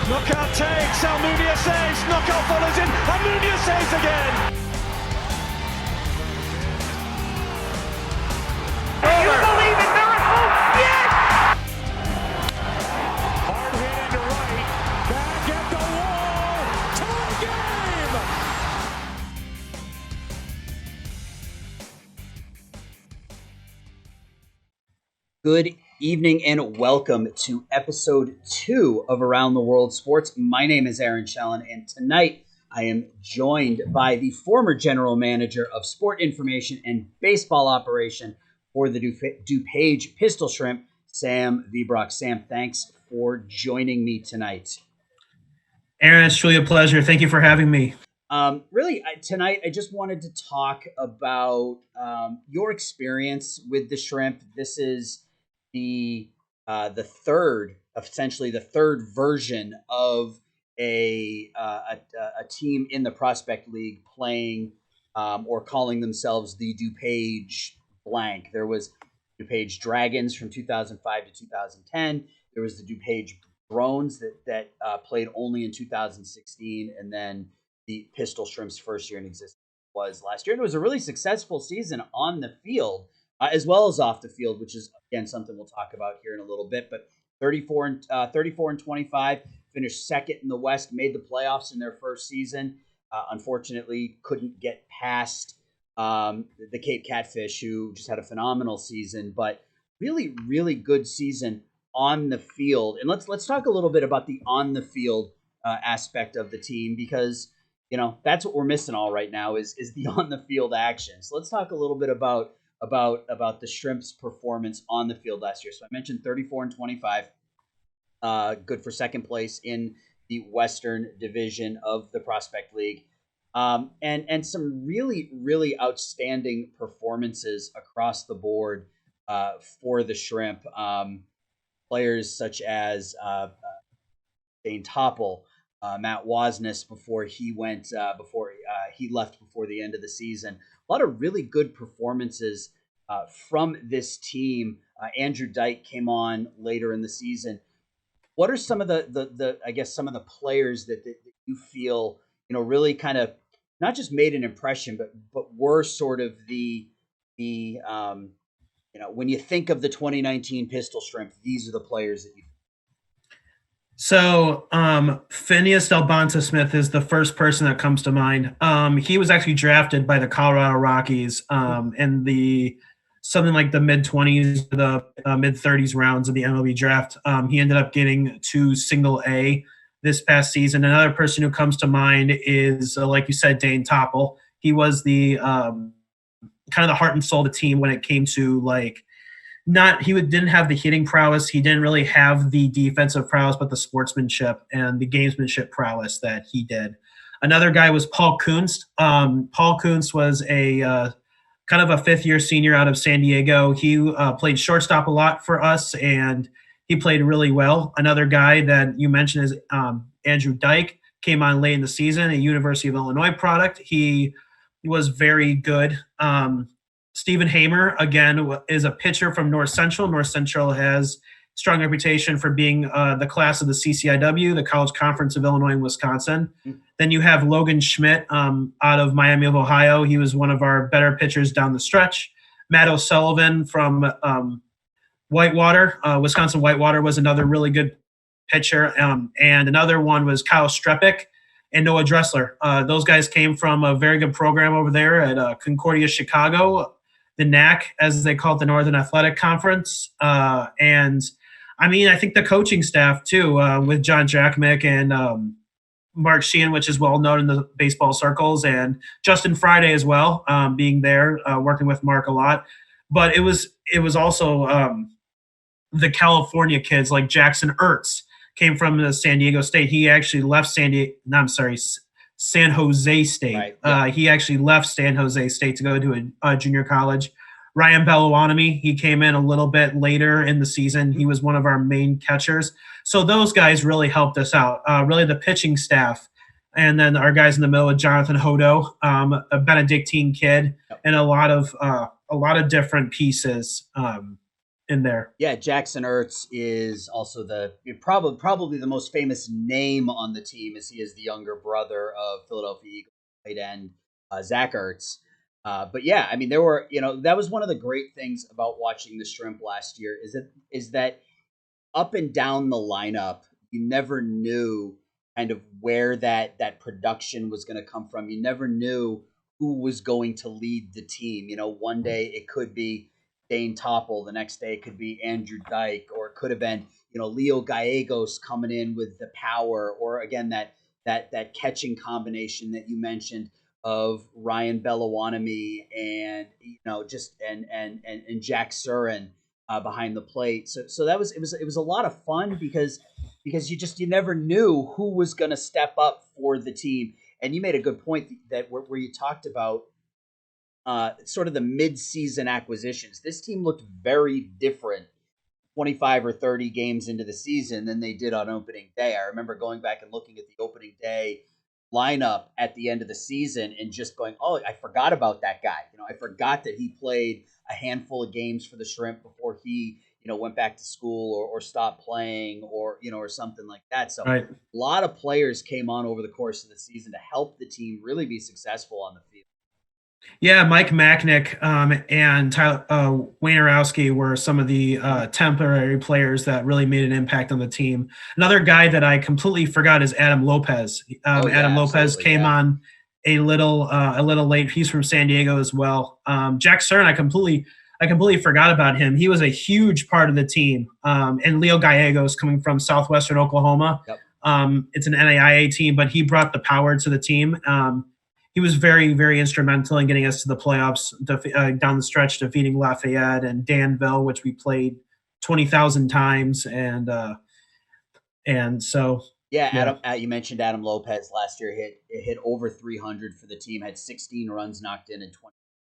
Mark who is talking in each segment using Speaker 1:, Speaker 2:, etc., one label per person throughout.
Speaker 1: Knockout takes, Almunia saves, knockout follows in, Almunia saves again.
Speaker 2: You believe in miracles? Yes!
Speaker 1: Hard hit into right, back at
Speaker 3: the wall. Tie game. Good evening and welcome to episode 2 of Around the World Sports. My name is Aaron Shellen, and tonight I am joined by the former general manager of sport information and baseball operation for the DuPage Pistol Shrimp, Sam Viebrock. Sam, thanks for joining me tonight.
Speaker 4: Aaron, it's truly a pleasure. Thank you for having me.
Speaker 3: Tonight I just wanted to talk about your experience with the Shrimp. This is the third version of a team in the Prospect League playing or calling themselves the DuPage blank. There was DuPage Dragons from 2005 to 2010. There was the DuPage Drones that played only in 2016, and then the Pistol Shrimp's first year in existence was last year. And it was a really successful season on the field as well as off the field, which is, again, something we'll talk about here in a little bit. But 34 and 25, finished second in the West, made the playoffs in their first season. Unfortunately, couldn't get past the Cape Catfish, who just had a phenomenal season, but really, really good season on the field. And let's talk a little bit about the on the field aspect of the team, because that's what we're missing all right now is the on the field action. So let's talk a little bit about the Shrimp's performance on the field last year. So I mentioned 34 and 25, good for second place in the Western Division of the Prospect League. And some really, really outstanding performances across the board for the Shrimp. Players such as Dane Topple, Matt Wasness before he left before the end of the season. A lot of really good performances from this team. Andrew Dyke came on later in the season. What are some of the I guess some of the players that you feel really kind of not just made an impression, but were sort of the when you think of the 2019 Pistol Shrimp, these are the players that you.
Speaker 4: So Phineas Delbonta Smith is the first person that comes to mind. He was actually drafted by the Colorado Rockies in the something like the mid-20s, the mid-30s rounds of the MLB draft. He ended up getting to Single A this past season. Another person who comes to mind is, like you said, Dane Topple. He was the kind of the heart and soul of the team when it came to didn't have the hitting prowess. He didn't really have the defensive prowess, but the sportsmanship and the gamesmanship prowess that he did. Another guy was Paul Kunst. Paul Kunst was a kind of a fifth-year senior out of San Diego. He played shortstop a lot for us, and he played really well. Another guy that you mentioned is Andrew Dyke. Came on late in the season, a University of Illinois product. He was very good. Stephen Hamer, again, is a pitcher from North Central. North Central has strong reputation for being the class of the CCIW, the College Conference of Illinois and Wisconsin. Mm-hmm. Then you have Logan Schmidt out of Miami of Ohio. He was one of our better pitchers down the stretch. Matt O'Sullivan from Whitewater, Wisconsin Whitewater was another really good pitcher. And another one was Kyle Strepik and Noah Dressler. Those guys came from a very good program over there at Concordia, Chicago, the NAC, as they call it, the Northern Athletic Conference. And, I think the coaching staff, too, with John Jackmick and Mark Sheehan, which is well known in the baseball circles, and Justin Friday as well, being there, working with Mark a lot. But it was also the California kids like Jackson Ertz came from the San Diego State. He actually left San Jose State. Right. Yeah. He actually left San Jose State to go to a junior college. Ryan Belowanami, he came in a little bit later in the season. He was one of our main catchers. So those guys really helped us out, really the pitching staff. And then our guys in the middle with Jonathan Hodo, a Benedictine kid, and a lot of different pieces. in there.
Speaker 3: Yeah, Jackson Ertz is also probably the most famous name on the team, as he is the younger brother of Philadelphia Eagles tight end Zach Ertz. But yeah, I mean, there were that was one of the great things about watching the Shrimp last year is that up and down the lineup, you never knew kind of where that production was going to come from. You never knew who was going to lead the team. One day it could be Dane Topple, the next day it could be Andrew Dyke, or it could have been Leo Gallegos coming in with the power, or again that catching combination that you mentioned of Ryan Belawanemi and just and Jack Surin behind the plate. So it was a lot of fun because you never knew who was going to step up for the team. And you made a good point that where you talked about sort of the mid-season acquisitions. This team looked very different 25 or 30 games into the season than they did on opening day. I remember going back and looking at the opening day lineup at the end of the season and just going, oh, I forgot about that guy. I forgot that he played a handful of games for the Shrimp before he, went back to school or stopped playing or something like that. So
Speaker 4: Right.
Speaker 3: a lot of players came on over the course of the season to help the team really be successful on the field.
Speaker 4: Yeah, Mike Macknick and Waynerowski were some of the temporary players that really made an impact on the team. Another guy that I completely forgot is Adam Lopez. Adam Lopez came on a little late. He's from San Diego as well. Jack Surin, I completely forgot about him. He was a huge part of the team. And Leo Gallegos coming from Southwestern Oklahoma.
Speaker 3: Yep.
Speaker 4: It's an NAIA team, but he brought the power to the team. He was very, very instrumental in getting us to the playoffs down the stretch, defeating Lafayette and Danville, which we played 20,000 times. And so.
Speaker 3: Yeah, Adam. You mentioned Adam Lopez last year hit over 300 for the team, had 16 runs knocked in 20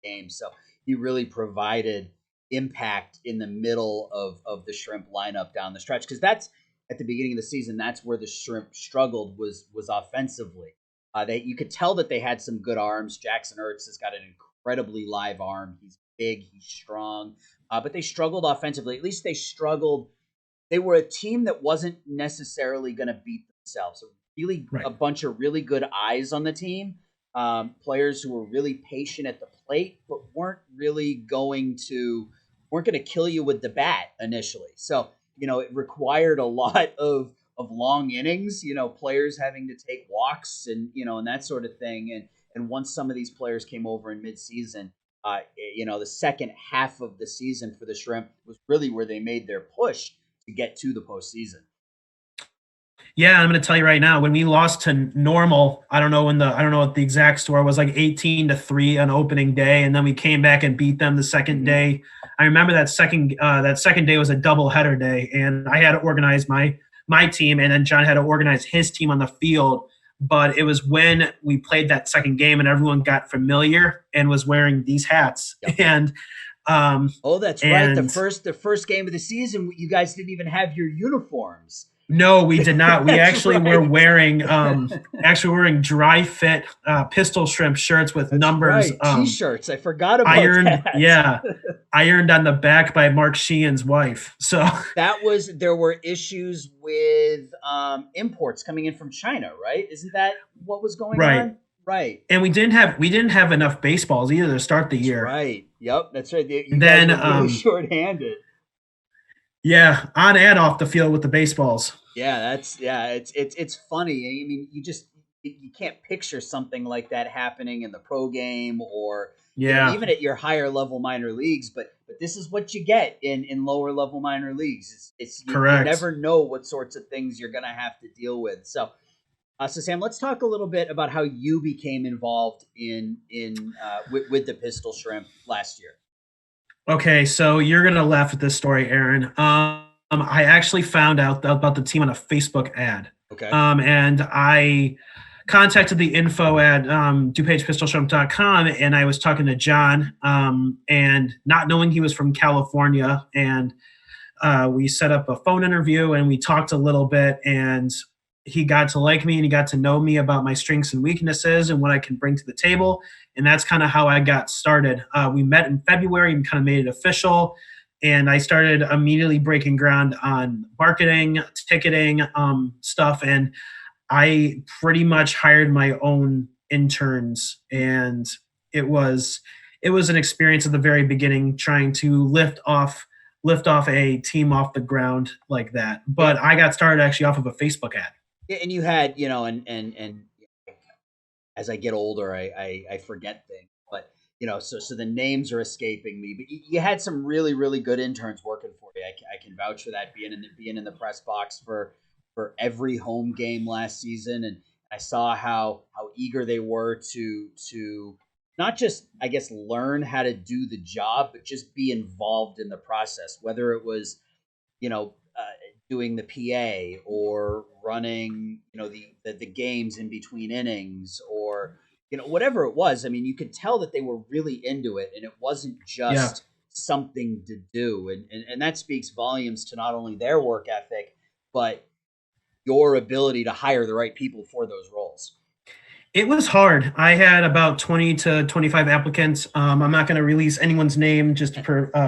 Speaker 3: games. So he really provided impact in the middle of the Shrimp lineup down the stretch, because that's at the beginning of the season. That's where the Shrimp struggled was offensively. You could tell that they had some good arms. Jackson Ertz has got an incredibly live arm. He's big, he's strong, but they struggled offensively. At least they struggled. They were a team that wasn't necessarily going to beat themselves. A bunch of really good eyes on the team, players who were really patient at the plate, but weren't going to kill you with the bat initially. So it required a lot of long innings, players having to take walks and that sort of thing. And once some of these players came over in midseason, the second half of the season for the Shrimp was really where they made their push to get to the postseason.
Speaker 4: Yeah, I'm going to tell you right now, when we lost to Normal, I don't know what the exact score was, like 18-3 on opening day, and then we came back and beat them the second day. I remember that second day was a doubleheader day, and I had to organize my team, and then John had to organize his team on the field. But it was when we played that second game and everyone got familiar and was wearing these hats. Yep. And
Speaker 3: that's right. The first game of the season, you guys didn't even have your uniforms.
Speaker 4: No, we did not. We actually were wearing dry fit Pistol Shrimp shirts with numbers.
Speaker 3: Right. T-shirts. I forgot about that.
Speaker 4: Yeah, ironed on the back by Mark Sheehan's wife. So
Speaker 3: there were issues with imports coming in from China, right? Isn't that what was going on? Right.
Speaker 4: And we didn't have enough baseballs either to start the year.
Speaker 3: Right. Yep. That's right. You guys were really shorthanded.
Speaker 4: Yeah, on and off the field with the baseballs.
Speaker 3: Yeah, it's funny. I mean, you can't picture something like that happening in the pro game or even at your higher level minor leagues, but this is what you get in lower level minor leagues. You never know what sorts of things you're going to have to deal with. So Sam, let's talk a little bit about how you became involved with the Pistol Shrimp last year.
Speaker 4: Okay, so you're going to laugh at this story, Aaron. I actually found out about the team on a Facebook ad.
Speaker 3: Okay.
Speaker 4: And I contacted the info at DuPagePistolShrimp.com, and I was talking to John, and not knowing he was from California, and we set up a phone interview, and we talked a little bit, and he got to like me, and he got to know me about my strengths and weaknesses and what I can bring to the table. And that's kind of how I got started. We met in February and kind of made it official. and I started immediately breaking ground on marketing, ticketing, stuff, and I pretty much hired my own interns, and it was an experience at the very beginning trying to lift off a team off the ground like that. But I got started actually off of a Facebook ad.
Speaker 3: Yeah, and you had, and as I get older, I forget things, but so the names are escaping me. But you had some really really good interns working for you. I can vouch for that, being in the press box for every home game last season, and I saw how eager they were to not just, I guess, learn how to do the job, but just be involved in the process, whether it was doing the PA or running, the games in between innings, or whatever it was. I mean, you could tell that they were really into it, and it wasn't
Speaker 4: Yeah.
Speaker 3: just something to do, and that speaks volumes to not only their work ethic, but your ability to hire the right people for those roles.
Speaker 4: It was hard. I had about 20 to 25 applicants. I'm not going to release anyone's name just to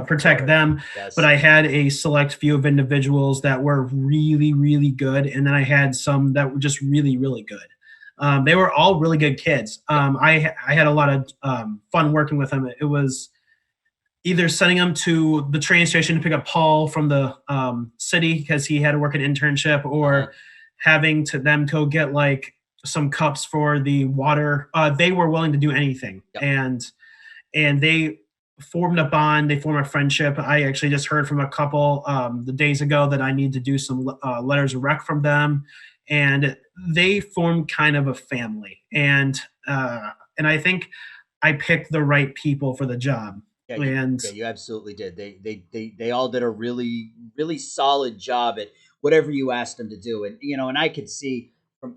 Speaker 4: protect
Speaker 3: Sure.
Speaker 4: them,
Speaker 3: Yes.
Speaker 4: but I had a select few of individuals that were really, really good, and then I had some that were just really, really good. They were all really good kids. I had a lot of fun working with them. It was either sending them to the train station to pick up Paul from the city because he had to work an internship, or having to them go get like some cups for the water. They were willing to do anything,
Speaker 3: Yep.
Speaker 4: and they formed a bond. They formed a friendship. I actually just heard from a couple the days ago that I need to do some letters of rec from them, and they formed kind of a family. And I think I picked the right people for the job.
Speaker 3: Yeah,
Speaker 4: And
Speaker 3: you absolutely did. They all did a really really solid job at whatever you asked them to do, and I could see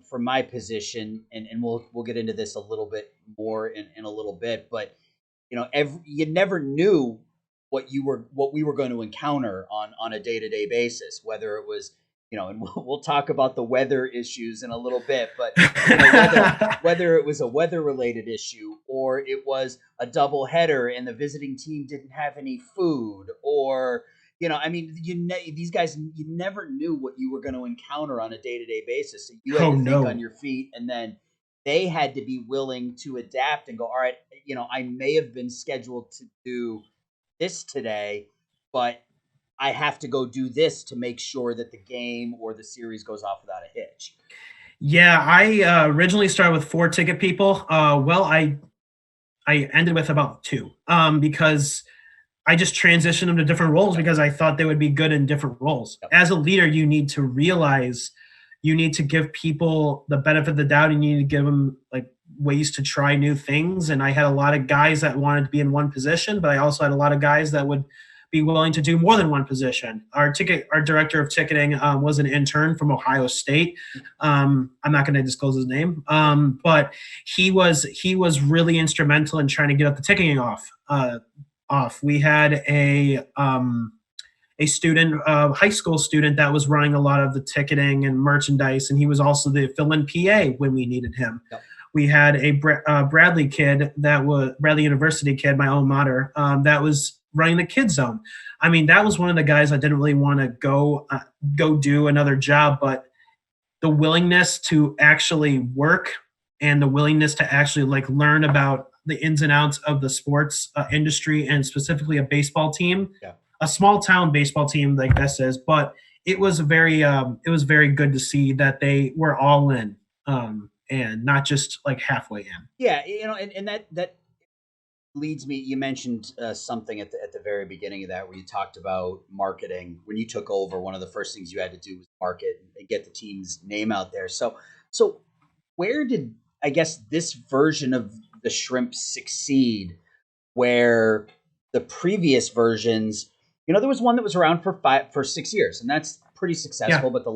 Speaker 3: from my position, and we'll get into this a little bit more in a little bit, but you never knew what we were going to encounter on a day-to-day basis, whether it was, and we'll talk about the weather issues in a little bit, but whether it was a weather related issue, or it was a double header and the visiting team didn't have any food, or I mean, these guys, you never knew what you were going to encounter on a day-to-day basis, so you had to think on your feet, and then they had to be willing to adapt and go, all right, I may have been scheduled to do this today, but I have to go do this to make sure that the game or the series goes off without a hitch.
Speaker 4: yeah, I originally started with 4 ticket people. Well, I ended with about 2 because I just transitioned them to different roles because I thought they would be good in different roles.
Speaker 3: Yep.
Speaker 4: As a leader, you need to realize you need to give people the benefit of the doubt, and you need to give them like ways to try new things. And I had a lot of guys that wanted to be in one position, but I also had a lot of guys that would be willing to do more than one position. Our director of ticketing was an intern from Ohio State. I'm not going to disclose his name, but he was really instrumental in trying to get up the ticketing off. We had a student, a high school student, that was running a lot of the ticketing and merchandise, and he was also the fill-in PA when we needed him.
Speaker 3: Yep.
Speaker 4: We had a Bradley kid, that was Bradley University kid, my alma mater, that was running the kids zone. I mean, that was one of the guys I didn't really want to go do another job, but the willingness to actually work and the willingness to actually like learn about the ins and outs of the sports industry, and specifically a baseball team, a small town baseball team like this is, but it was very good to see that they were all in, and not just like halfway in.
Speaker 3: Yeah, and that leads me. You mentioned something at the very beginning of that, where you talked about marketing. When you took over, one of the first things you had to do was market and get the team's name out there. So where did, I guess, this version of the Shrimp succeed, where the previous versions, there was one that was around for 6 years, and that's pretty successful. Yeah. But the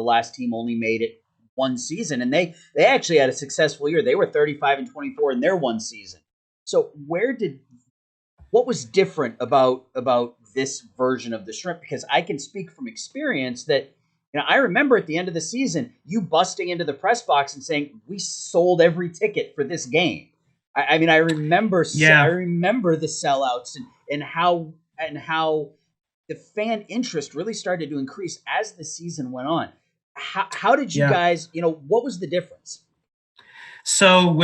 Speaker 3: last team only made it one season, and they actually had a successful year. They were 35-24 in their one season. So what was different about this version of the Shrimp? Because I can speak from experience that, I remember at the end of the season, you busting into the press box and saying, we sold every ticket for this game. I mean, I remember the sellouts and how the fan interest really started to increase as the season went on. How did you
Speaker 4: Yeah.
Speaker 3: guys, what was the difference?
Speaker 4: So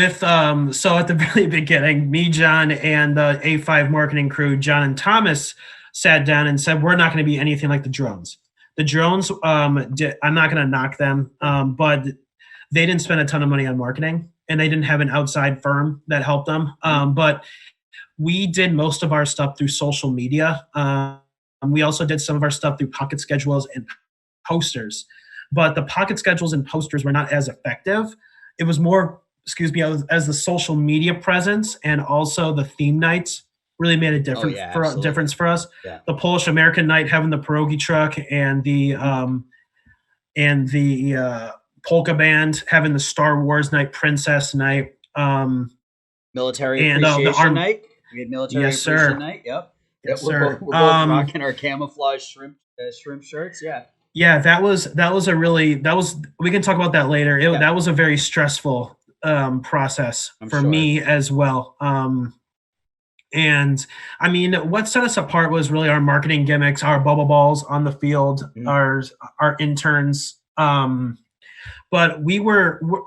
Speaker 4: so at the very beginning, me, John, and the A5 marketing crew, John and Thomas, sat down and said, we're not going to be anything like the drones. The drones, I'm not going to knock them, but they didn't spend a ton of money on marketing, and they didn't have an outside firm that helped them. But we did most of our stuff through social media. We also did some of our stuff through pocket schedules and posters, but the pocket schedules and posters were not as effective. It was more, as the social media presence and also the theme nights really made a difference for us.
Speaker 3: Yeah.
Speaker 4: The Polish American night, having the pierogi truck, and the polka band, having the Star Wars night, Princess night,
Speaker 3: military
Speaker 4: and
Speaker 3: appreciation night. We had military
Speaker 4: Yes,
Speaker 3: appreciation
Speaker 4: sir.
Speaker 3: night. Yep.
Speaker 4: Yes,
Speaker 3: we're
Speaker 4: sir.
Speaker 3: both rocking our camouflage shrimp shirts. Yeah.
Speaker 4: Yeah, that was we can talk about that later. That was a very stressful process for me as well. And I mean, what set us apart was really our marketing gimmicks, our bubble balls on the field, our interns. But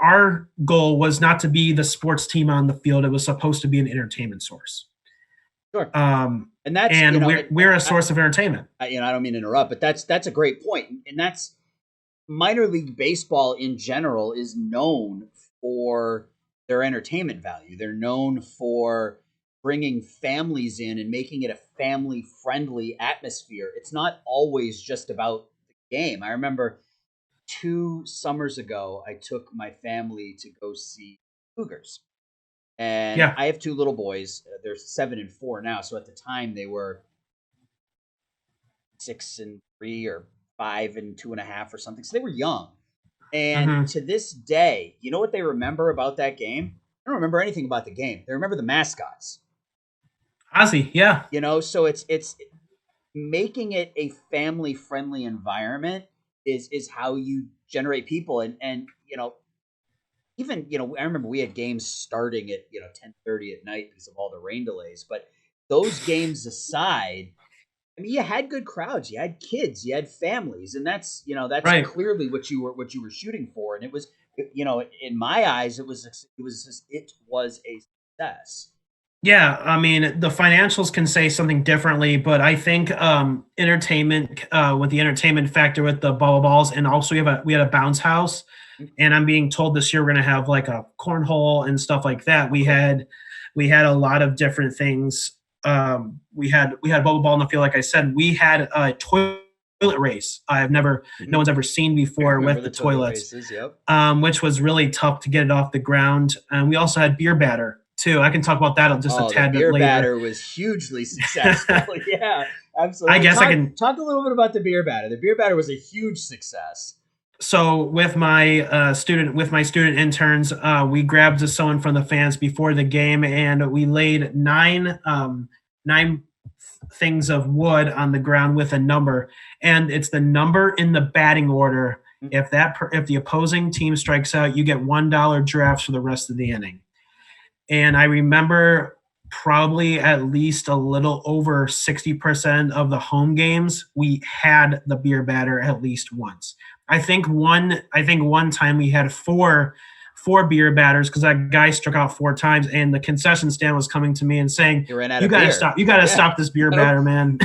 Speaker 4: our goal was not to be the sports team on the field. It was supposed to be an entertainment source.
Speaker 3: Sure.
Speaker 4: And we're a source of entertainment.
Speaker 3: I don't mean to interrupt, but that's a great point. And that's minor league baseball in general is known for their entertainment value. They're known for bringing families in and making it a family friendly atmosphere. It's not always just about the game. I remember 2 summers ago, I took my family to go see Cougars. And I have 2 little boys. They're 7 and 4 now. So at the time they were 6 and 3 or 5 and 2.5 or something. So they were young. And to this day, you know what they remember about that game? They don't remember anything about the game. They remember the mascots.
Speaker 4: Ozzy, yeah.
Speaker 3: So it's making it a family friendly environment is how you generate people. And even, I remember we had games starting at, 10:30 at night because of all the rain delays. But those games aside, I mean, you had good crowds, you had kids, you had families, and that's
Speaker 4: right.
Speaker 3: Clearly what you were shooting for. And it was, in my eyes, it was a success.
Speaker 4: Yeah, I mean, the financials can say something differently, but I think entertainment with the entertainment factor with the bubble balls, and also we had a bounce house, and I'm being told this year we're going to have like a cornhole and stuff like that. We had a lot of different things. We had bubble ball in the field, like I said. We had a toilet race. No one's ever seen before with the toilets,
Speaker 3: races, yep.
Speaker 4: Which was really tough to get it off the ground. And we also had beer batter too. I can talk about that just a tad bit later.
Speaker 3: The beer batter was hugely successful. Yeah, absolutely.
Speaker 4: I guess
Speaker 3: I
Speaker 4: can
Speaker 3: talk a little bit about the beer batter. The beer batter was a huge success.
Speaker 4: So with my student interns, we grabbed someone from the fans before the game, and we laid nine things of wood on the ground with a number, and it's the number in the batting order. If the opposing team strikes out, you get $1 drafts for the rest of the inning. And I remember probably at least a little over 60% of the home games, we had the beer batter at least once. I think one time we had four beer batters because that guy struck out 4 times, and the concession stand was coming to me and saying, "You gotta stop! You gotta stop this beer batter, man."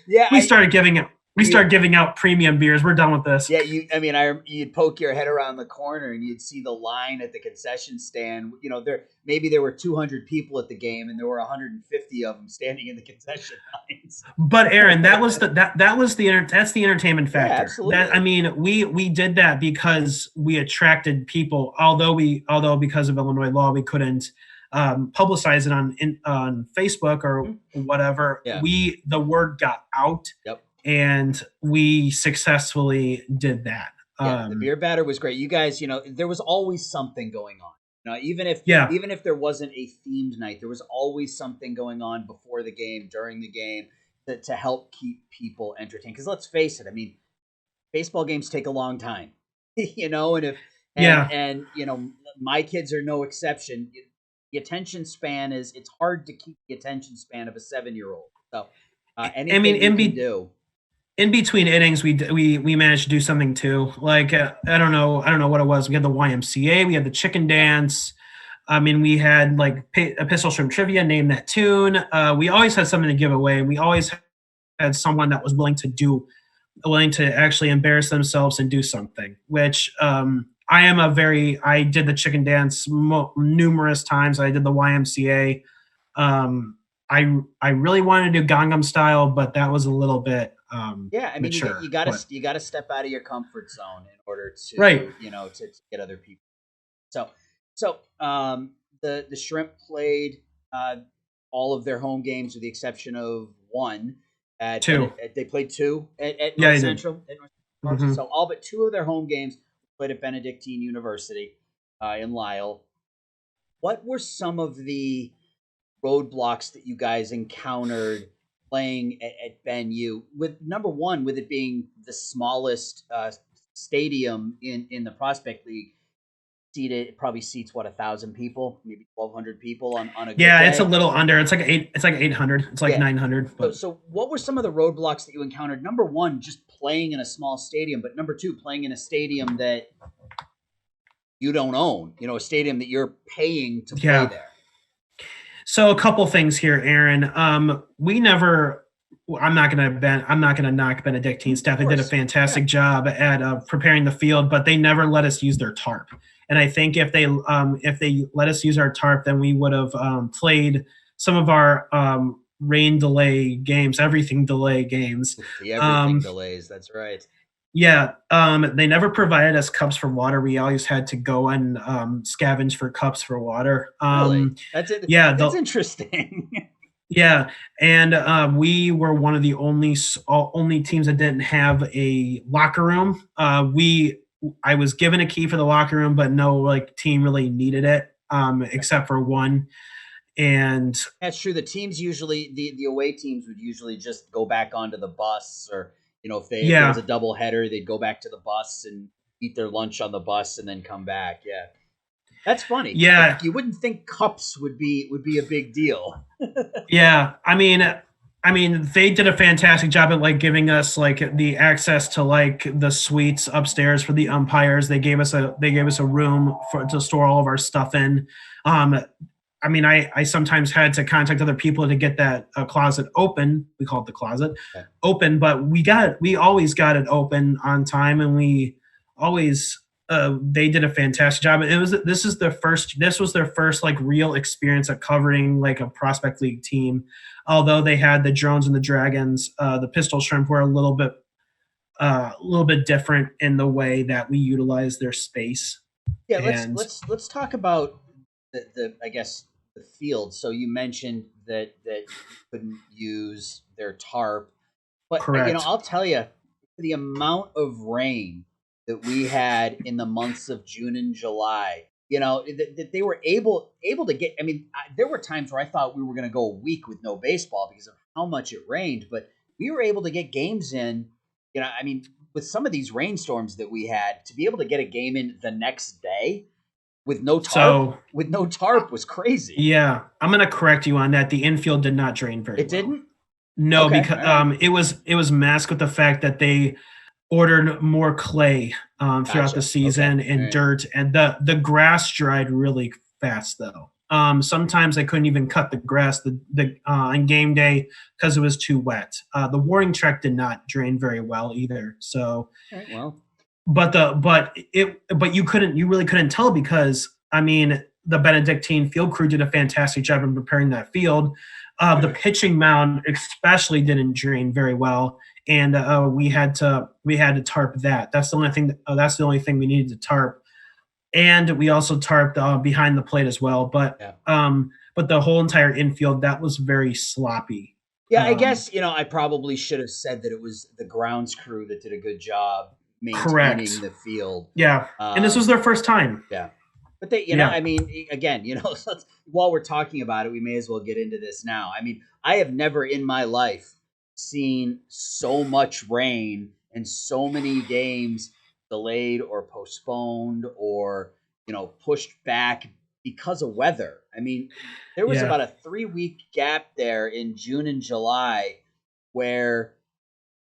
Speaker 3: Yeah.
Speaker 4: We started giving out premium beers. We're done with this.
Speaker 3: Yeah, you'd poke your head around the corner and you'd see the line at the concession stand. There were 200 people at the game, and there were 150 of them standing in the concession lines.
Speaker 4: But Aaron, that's the entertainment factor.
Speaker 3: Yeah, absolutely.
Speaker 4: We did that because we attracted people. Although because of Illinois law we couldn't publicize it on Facebook or whatever.
Speaker 3: Yeah.
Speaker 4: The word got out.
Speaker 3: Yep.
Speaker 4: And we successfully did that.
Speaker 3: Yeah, the beer batter was great. You guys, there was always something going on. Even if there wasn't a themed night, there was always something going on before the game, during the game, to help keep people entertained. Because let's face it, I mean, baseball games take a long time, and my kids are no exception. The attention span it's hard to keep the attention span of a 7-year-old. So anything you can do.
Speaker 4: in between innings, we managed to do something too. Like I don't know what it was. We had the YMCA, we had the chicken dance. I mean, we had like a pistol shrimp trivia, name that tune. We always had something to give away. We always had someone that was willing to actually embarrass themselves and do something. Which I did the chicken dance numerous times. I did the YMCA. Um, I really wanted to do Gangnam Style, but that was a little bit
Speaker 3: Yeah, I mean,
Speaker 4: mature.
Speaker 3: you gotta step out of your comfort zone in order
Speaker 4: Right.
Speaker 3: to to get other people. So the shrimp played uh, all of their home games with the exception of one.
Speaker 4: Two.
Speaker 3: They played two at
Speaker 4: Yeah,
Speaker 3: North
Speaker 4: I did.
Speaker 3: Central. At North Central.
Speaker 4: Hmm.
Speaker 3: So all but two of their home games played at Benedictine University in Lisle. What were some of the roadblocks that you guys encountered playing at Ben U? With number one, with it being the smallest stadium in the Prospect League, it probably seats what 1,000 people, maybe 1,200 people on a good
Speaker 4: Yeah,
Speaker 3: day.
Speaker 4: it's a little under. It's like 8. It's like 800. It's like
Speaker 3: Yeah.
Speaker 4: 900.
Speaker 3: So,
Speaker 4: But
Speaker 3: so what were some of the roadblocks that you encountered? Number one, just playing in a small stadium, but number two, playing in a stadium that you don't own. A stadium that you're paying to play
Speaker 4: yeah.
Speaker 3: there.
Speaker 4: So a couple things here, Aaron. We never. I'm not gonna knock Benedictine staff. They did a fantastic job at preparing the field, but they never let us use their tarp. And I think if they let us use our tarp, then we would have played some of our rain delay games, everything delay games.
Speaker 3: The everything delays. That's right.
Speaker 4: Yeah, they never provided us cups for water. We always had to go and scavenge for cups for water.
Speaker 3: Really? That's it.
Speaker 4: Yeah,
Speaker 3: That's interesting.
Speaker 4: yeah, and we were one of the only teams that didn't have a locker room. I was given a key for the locker room, but no like team really needed it, except for one. And
Speaker 3: That's true. The teams usually the away teams would usually just go back onto the bus, or if there was a double header, they'd go back to the bus and eat their lunch on the bus and then come back. Yeah, that's funny.
Speaker 4: Yeah,
Speaker 3: like, you wouldn't think cups would be a big deal.
Speaker 4: Yeah, I mean, they did a fantastic job at like giving us like the access to like the suites upstairs for the umpires. They gave us a room to store all of our stuff in. Um, I mean, I sometimes had to contact other people to get that closet open. We call it the closet open, but we always got it open on time, and we always they did a fantastic job. This was their first like real experience at covering like a Prospect League team. Although they had the Drones and the Dragons, the Pistol Shrimp were a little bit different in the way that we utilize their space.
Speaker 3: Yeah, let's talk about the I guess the field. So you mentioned that you couldn't use their tarp, but
Speaker 4: Correct.
Speaker 3: I'll tell you, the amount of rain that we had in the months of June and July, that they were able to get. I mean, there were times where I thought we were going to go a week with no baseball because of how much it rained, but we were able to get games in. I mean, with some of these rainstorms that we had, to be able to get a game in the next day with no tarp was crazy.
Speaker 4: Yeah, I'm going to correct you on that. The infield did not drain very well.
Speaker 3: It didn't?
Speaker 4: No, okay, because it was masked with the fact that they ordered more clay throughout the season and dirt, and the grass dried really fast though. Sometimes I couldn't even cut the grass on game day because it was too wet. The warning track did not drain very well either. So, but you really couldn't tell because I mean the Benedictine field crew did a fantastic job in preparing that field. The pitching mound especially didn't drain very well, and we had to tarp that. That's the only thing. That's the only thing we needed to tarp, and we also tarped behind the plate as well. But the whole entire infield that was very sloppy.
Speaker 3: Yeah, I guess I probably should have said that it was the grounds crew that did a good job maintaining the field.
Speaker 4: Yeah, and this was their first time.
Speaker 3: Yeah. But they, I mean, again, while we're talking about it, we may as well get into this now. I mean, I have never in my life seen so much rain and so many games delayed or postponed or, pushed back because of weather. I mean, there was about a 3-week gap there in June and July where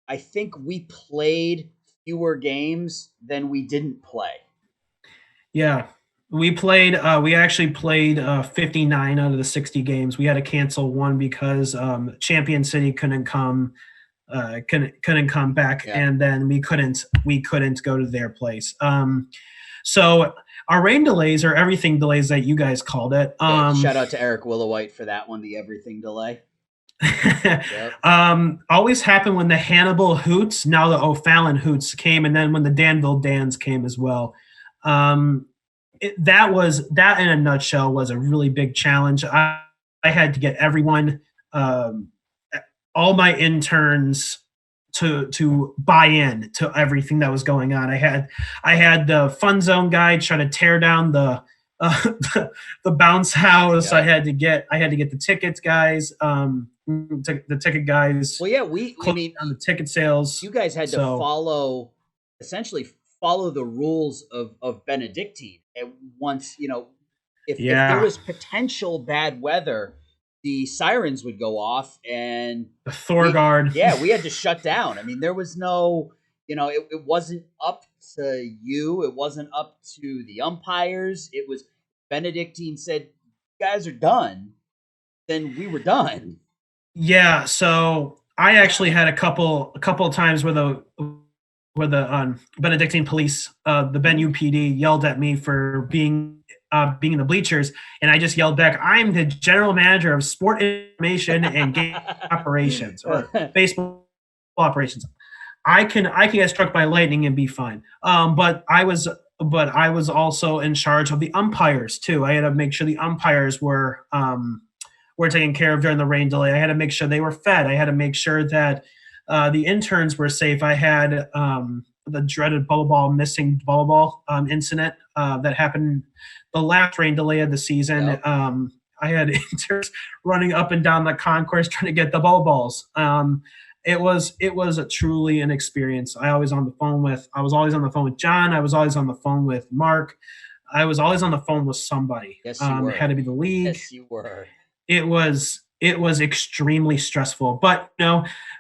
Speaker 3: I think we played fewer games than we didn't play.
Speaker 4: Yeah. We actually played 59 out of the 60 games. We had to cancel one because Champion City couldn't come back, and then we couldn't go to their place. So our rain delays or everything delays that you guys called it.
Speaker 3: Shout out to Eric Willowite for that one, the everything delay.
Speaker 4: Yep. Always happened when the Hannibal Hoots, now the O'Fallon Hoots came, and then when the Danville Dans came as well. That in a nutshell was a really big challenge. I had to get everyone, all my interns, to buy in to everything that was going on. I had the fun zone guy try to tear down the bounce house. Yeah. I had to get the tickets guys, the ticket guys.
Speaker 3: Well, yeah, on
Speaker 4: the ticket sales.
Speaker 3: You guys had to essentially follow the rules of Benedictine. And once, if there was potential bad weather, the sirens would go off and
Speaker 4: the Thorgard.
Speaker 3: We had to shut down. I mean, there was no, it wasn't up to you. It wasn't up to the umpires. It was Benedictine said, you guys are done. Then we were done.
Speaker 4: Yeah. So I actually had a couple of times where the Benedictine police, the Ben UPD, yelled at me for being in the bleachers, and I just yelled back, "I'm the general manager of sport information and game operations or baseball operations. I can get struck by lightning and be fine." But I was also in charge of the umpires too. I had to make sure the umpires were taken care of during the rain delay. I had to make sure they were fed. I had to make sure that the interns were safe. I had the dreaded missing bubble ball incident that happened the last rain delay of the season. Yep. I had interns running up and down the concourse trying to get the bubble balls. It was truly an experience. I was always on the phone with John. I was always on the phone with Mark. I was always on the phone with somebody.
Speaker 3: Yes, you were.
Speaker 4: It had to be the league.
Speaker 3: Yes, you were.
Speaker 4: It was extremely stressful, but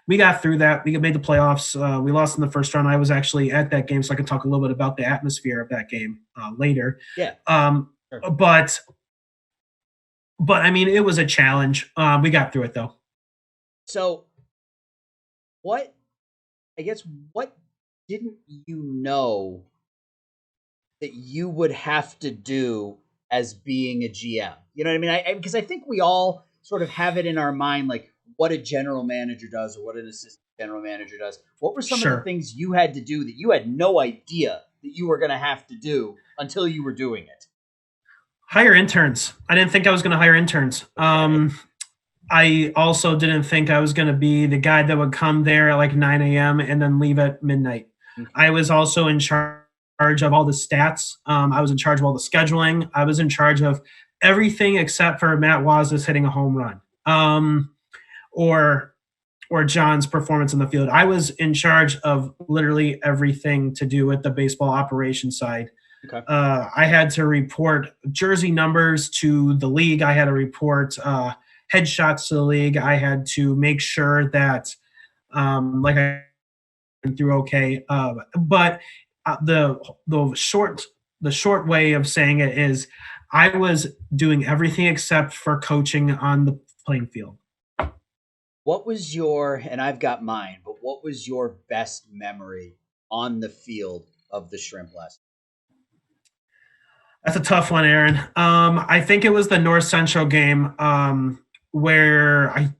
Speaker 4: we got through that. We made the playoffs. We lost in the first round. I was actually at that game, so I can talk a little bit about the atmosphere of that game later.
Speaker 3: Yeah.
Speaker 4: Sure. But I mean, it was a challenge. We got through it though.
Speaker 3: So what didn't you know that you would have to do as being a GM? You know what I mean? Because I think we all sort of have it in our mind, like what a general manager does or what an assistant general manager does. What were some of the things you had to do that you had no idea that you were going to have to do until you were doing it?
Speaker 4: Hire interns. I didn't think I was going to hire interns. I also didn't think I was going to be the guy that would come there at like 9 a.m. and then leave at midnight. Mm-hmm. I was also in charge of all the stats. I was in charge of all the scheduling. I was in charge of everything except for Matt Waz's hitting a home run, or John's performance in the field. I was in charge of literally everything to do with the baseball operations side. Okay. I had to report jersey numbers to the league. I had to report headshots to the league. I had to make sure that, like I went through okay. But the short way of saying it is, I was doing everything except for coaching on the playing field.
Speaker 3: What was and I've got mine, but what was your best memory on the field of the Shrimp last
Speaker 4: That's a tough one, Aaron. I think it was the North Central game where I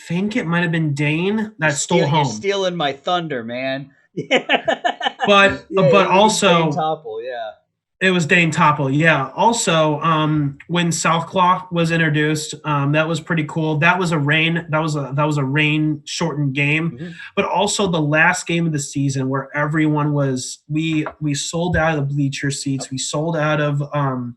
Speaker 4: think it might have been Dane that stole home.
Speaker 3: You're stealing my thunder, man.
Speaker 4: But also
Speaker 3: Dane Topple, yeah.
Speaker 4: It was Dane Topple, yeah. Also, when Southclaw was introduced, that was pretty cool. That was a rain shortened game, mm-hmm. But also the last game of the season where everyone was we sold out of the bleacher seats. We sold out of a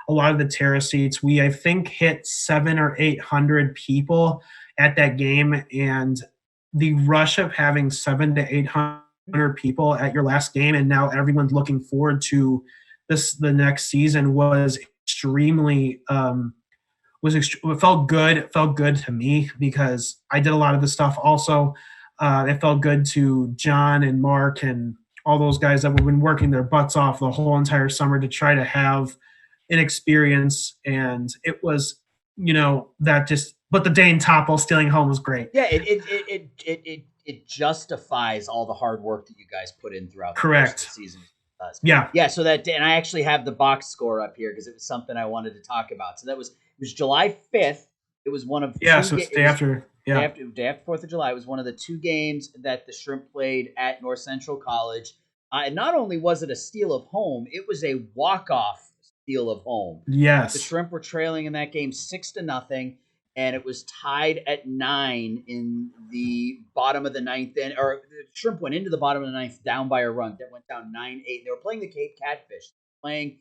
Speaker 4: lot of the terrace seats. We I think hit 700 or 800 people at that game, and the rush of having 700 to 800 people at your last game, and now everyone's looking forward to the next season was extremely it felt good. It felt good to me because I did a lot of the stuff also. It felt good to John and Mark and all those guys that have been working their butts off the whole entire summer to try to have an experience. And it was, that just, but the Dane Topple stealing home was great.
Speaker 3: Yeah, it justifies all the hard work that you guys put in throughout the course of the season.
Speaker 4: Yeah.
Speaker 3: So and I actually have the box score up here because it was something I wanted to talk about. So it was July 5th. It was one of
Speaker 4: so it's day after. Yeah.
Speaker 3: Day after 4th of July. It was one of the 2 games that the Shrimp played at North Central College. And not only was it a steal of home, it was a walk-off steal of home.
Speaker 4: Yes.
Speaker 3: The Shrimp were trailing in that game 6-0, and it was tied at 9 in the bottom of the 9th. Or the Shrimp went into the bottom of the 9th down by a run. That went down 9-8. They were playing the Cape Catfish, playing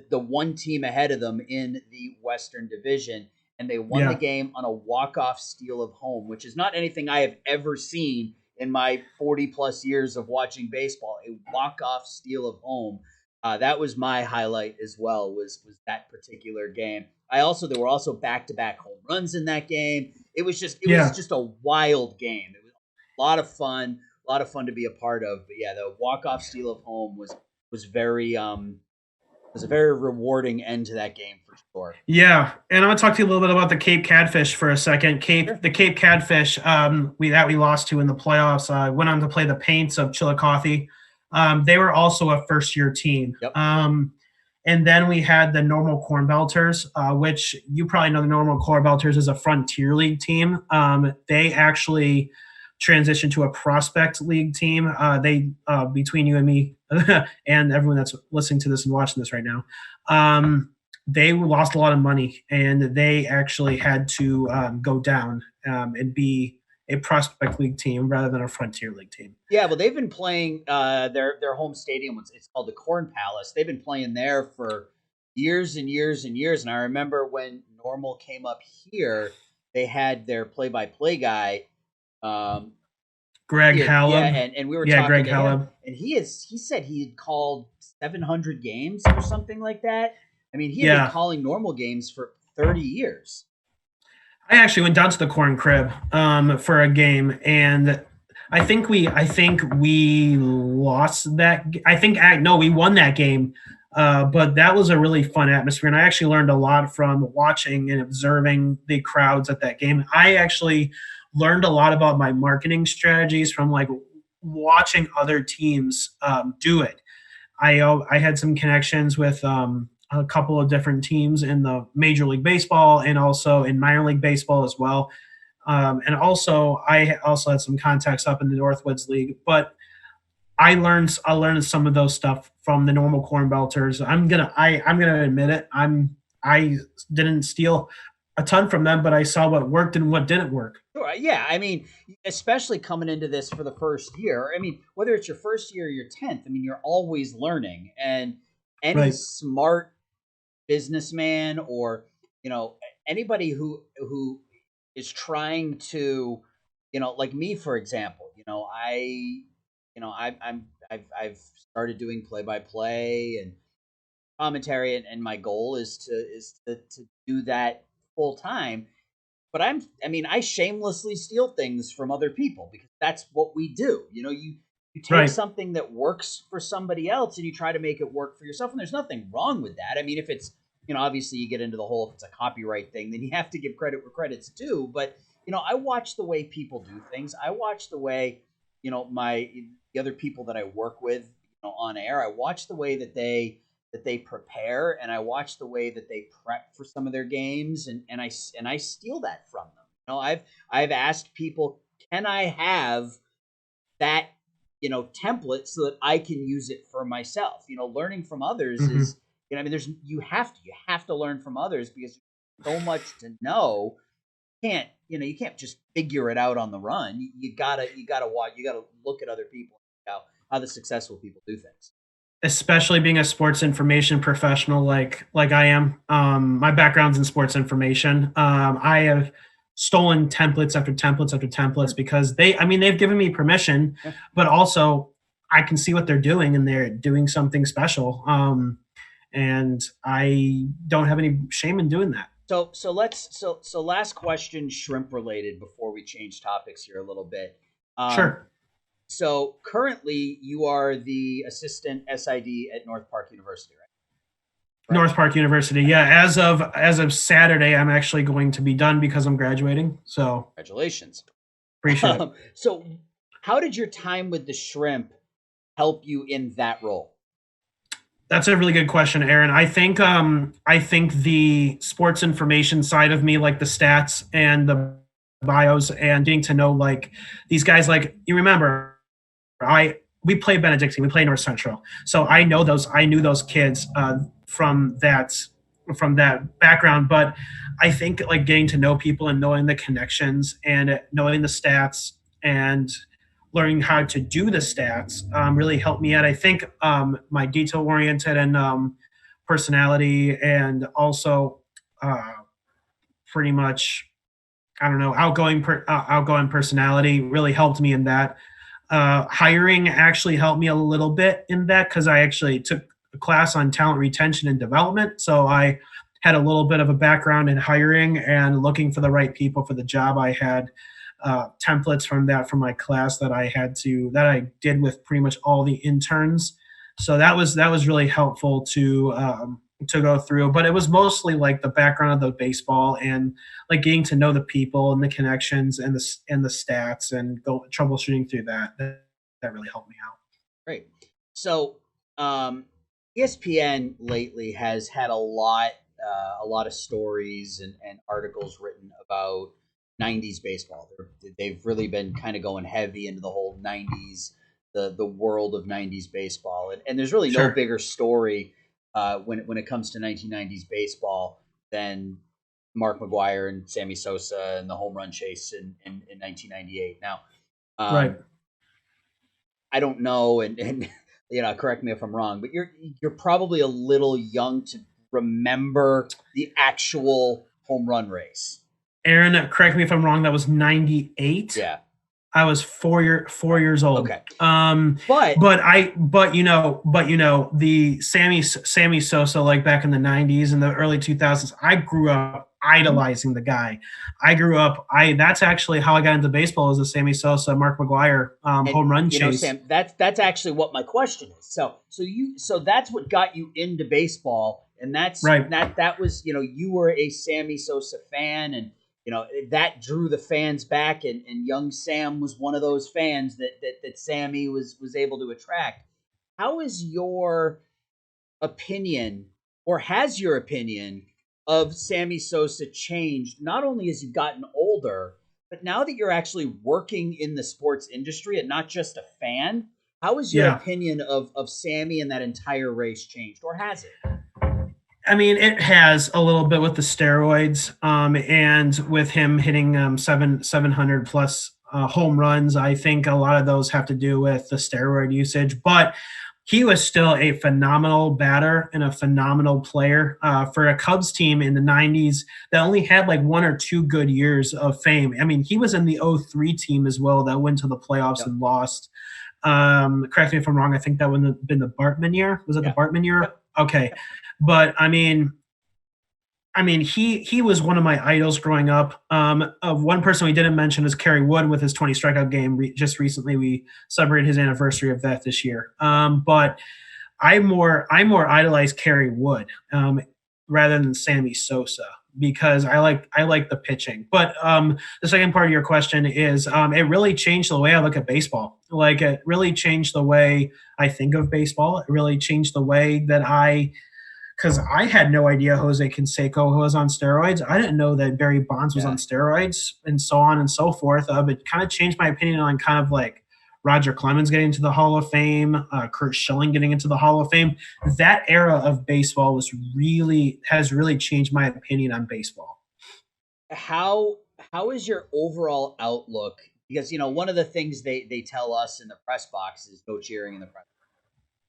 Speaker 3: the one team ahead of them in the Western Division. And they won the game on a walk-off steal of home, which is not anything I have ever seen in my 40-plus years of watching baseball. A walk-off steal of home. That was my highlight as well, was that particular game. There were also back-to-back home runs in that game. It was just a wild game. It was a lot of fun to be a part of. But yeah, the walk-off steal of home was very was a very rewarding end to that game for sure.
Speaker 4: Yeah, and I'm gonna talk to you a little bit about the Cape Catfish for a second. The Cape Catfish, we lost to in the playoffs. Went on to play the Paints of Chillicothe. They were also a first-year team.
Speaker 3: Yep.
Speaker 4: And then we had the Normal Corn Belters, which you probably know. The Normal Corn Belters is a Frontier League team. They actually transitioned to a Prospect League team. They between you and me and everyone that's listening to this and watching this right now, they lost a lot of money, and they actually had to go down and be a Prospect League team rather than a Frontier League team.
Speaker 3: Yeah, well, they've been playing their home stadium. It's called the Corn Palace. They've been playing there for years and years and years. And I remember when Normal came up here, they had their play-by-play guy,
Speaker 4: Greg Hallam.
Speaker 3: Yeah, and we were talking
Speaker 4: Greg
Speaker 3: to
Speaker 4: Hallam.
Speaker 3: him, and he said he had called 700 games or something like that. I mean, he had been calling Normal games for 30 years.
Speaker 4: I actually went down to the Corn Crib for a game, and I think we lost that. We won that game, but that was a really fun atmosphere, and I actually learned a lot from watching and observing the crowds at that game. I actually learned a lot about my marketing strategies from watching other teams do it. I had some connections with a couple of different teams in the Major League Baseball and also in minor league baseball as well. And also I also had some contacts up in the Northwoods League, but I learned some of those stuff from the Normal Corn Belters. I'm gonna admit it. I didn't steal a ton from them, but I saw what worked and what didn't work.
Speaker 3: Sure. Yeah. I mean, especially coming into this for the first year. I mean, whether it's your first year or your 10th, I mean, you're always learning. And any smart businessman or, anybody who is trying to, like me, for example, I've started doing play-by-play and commentary, and my goal is to do that full time. But I shamelessly steal things from other people because that's what we do. You take something that works for somebody else and you try to make it work for yourself. And there's nothing wrong with that. I mean, if it's, obviously you get into the whole, if it's a copyright thing, then you have to give credit where credit's due. But, I watch the way people do things. I watch the way, the other people that I work with, on air, I watch the way that they prepare, and I watch the way that they prep for some of their games, and I steal that from them. I've asked people, can I have that, template so that I can use it for myself? Learning from others is, you have to learn from others because there's so much to know. You can't just figure it out on the run. You gotta watch. You gotta look at other people, how the successful people do things.
Speaker 4: Especially being a sports information professional like I am. My background's in sports information. I have stolen templates after templates after templates because they've given me permission, but also I can see what they're doing and they're doing something special. And I don't have any shame in doing that. So
Speaker 3: last question, Shrimp related, before we change topics here a little bit.
Speaker 4: Sure.
Speaker 3: So currently you are the assistant SID at North Park University, right?
Speaker 4: North Park University. Yeah. As of Saturday, I'm actually going to be done because I'm graduating. So
Speaker 3: Congratulations.
Speaker 4: appreciate it.
Speaker 3: So how did your time with the Shrimp help you in that role?
Speaker 4: That's a really good question, Aaron. I think the sports information side of me, like the stats and the bios and getting to know like these guys, like you remember, we play Benedictine, we play North Central, so I knew those kids from that background. But I think like getting to know people and knowing the connections and knowing the stats and learning how to do the stats really helped me out. I think my detail oriented and personality, and also pretty much, I don't know, outgoing personality really helped me in that. Hiring actually helped me a little bit in that because I actually took a class on talent retention and development. So I had a little bit of a background in hiring and looking for the right people for the job. I had templates from my class that I did with pretty much all the interns. So that was really helpful to go through. But it was mostly like the background of the baseball and like getting to know the people and the connections and the stats and go troubleshooting through that. That really helped me out.
Speaker 3: Great. So ESPN lately has had a lot of stories and articles written about 90s baseball. They've really been kind of going heavy into the whole 90s, the world of 90s baseball. And there's really no
Speaker 4: Sure.
Speaker 3: bigger story when it comes to 1990s baseball than Mark McGwire and Sammy Sosa and the home run chase in 1998. Now,
Speaker 4: Right.
Speaker 3: I don't know, and correct me if I'm wrong, but you're probably a little young to remember the actual home run race.
Speaker 4: Aaron, correct me if I'm wrong. That was 98.
Speaker 3: Yeah.
Speaker 4: I was 4 years old.
Speaker 3: Okay.
Speaker 4: But the Sammy Sosa, like back in the 90s and the early 2000s, I grew up idolizing the guy. That's actually how I got into baseball, is the Sammy Sosa, Mark McGwire home run chase.
Speaker 3: Sam, that's actually what my question is. So that's what got you into baseball, and that's
Speaker 4: right.
Speaker 3: That was, you were a Sammy Sosa fan, and that drew the fans back, and young Sam was one of those fans that Sammy was able to attract. How is your opinion, or has your opinion of Sammy Sosa changed, not only as you've gotten older, but now that you're actually working in the sports industry and not just a fan? How has your opinion of Sammy and that entire race changed, or has it?
Speaker 4: I mean, it has a little bit with the steroids, and with him hitting 700 plus home runs. I think a lot of those have to do with the steroid usage, but he was still a phenomenal batter and a phenomenal player for a Cubs team in the 90s that only had like 1 or 2 good years of fame. I mean, he was in the 03 team as well that went to the playoffs and lost. Correct me if I'm wrong. I think that would have been the Bartman year. Was it the Bartman year?
Speaker 3: Yep.
Speaker 4: Okay. But I mean, he was one of my idols growing up. One person we didn't mention is Kerry Wood with his 20 strikeout game. Just recently, we celebrated his anniversary of that this year. But I more idolize Kerry Wood rather than Sammy Sosa, because I like the pitching. But the second part of your question is it really changed the way I look at baseball. Like, it really changed the way I think of baseball. It really changed the way that because I had no idea Jose Canseco was on steroids. I didn't know that Barry Bonds was on steroids, and so on and so forth. It kind of changed my opinion on kind of like Roger Clemens getting into the Hall of Fame, Kurt Schilling getting into the Hall of Fame. That era of baseball has really changed my opinion on baseball.
Speaker 3: How is your overall outlook? Because one of the things they tell us in the press box is no cheering in the press.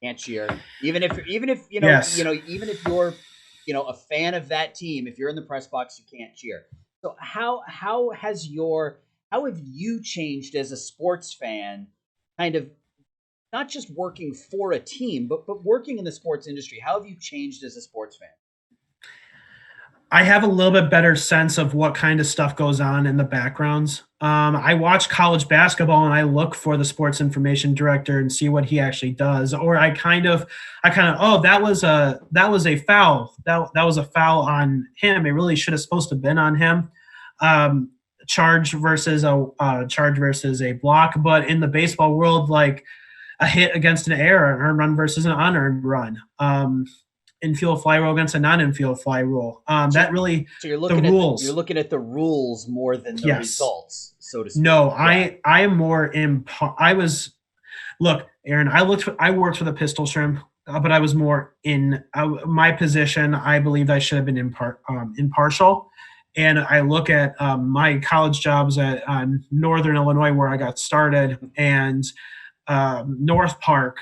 Speaker 3: Can't cheer, even if even if you're a fan of that team. If you're in the press box, you can't cheer. So how have you changed as a sports fan, kind of not just working for a team, but working in the sports industry? How have you changed as a sports fan?
Speaker 4: I have a little bit better sense of what kind of stuff goes on in the backgrounds. I watch college basketball and I look for the sports information director and see what he actually does. Or oh, that was a foul. That was a foul on him. It really should have supposed to have been on him. Charge versus a block. But in the baseball world, like a hit against an error, an earned run versus an unearned run. Infield fly rule against a non-infield fly rule. That really
Speaker 3: so you're looking
Speaker 4: the rules.
Speaker 3: You're looking at the rules more than the results, so to speak.
Speaker 4: No, yeah. I am more look, Aaron. I worked for the Pistol Shrimp, but I was more in my position. I believed I should have been impartial. And I look at my college jobs at Northern Illinois, where I got started, and North Park.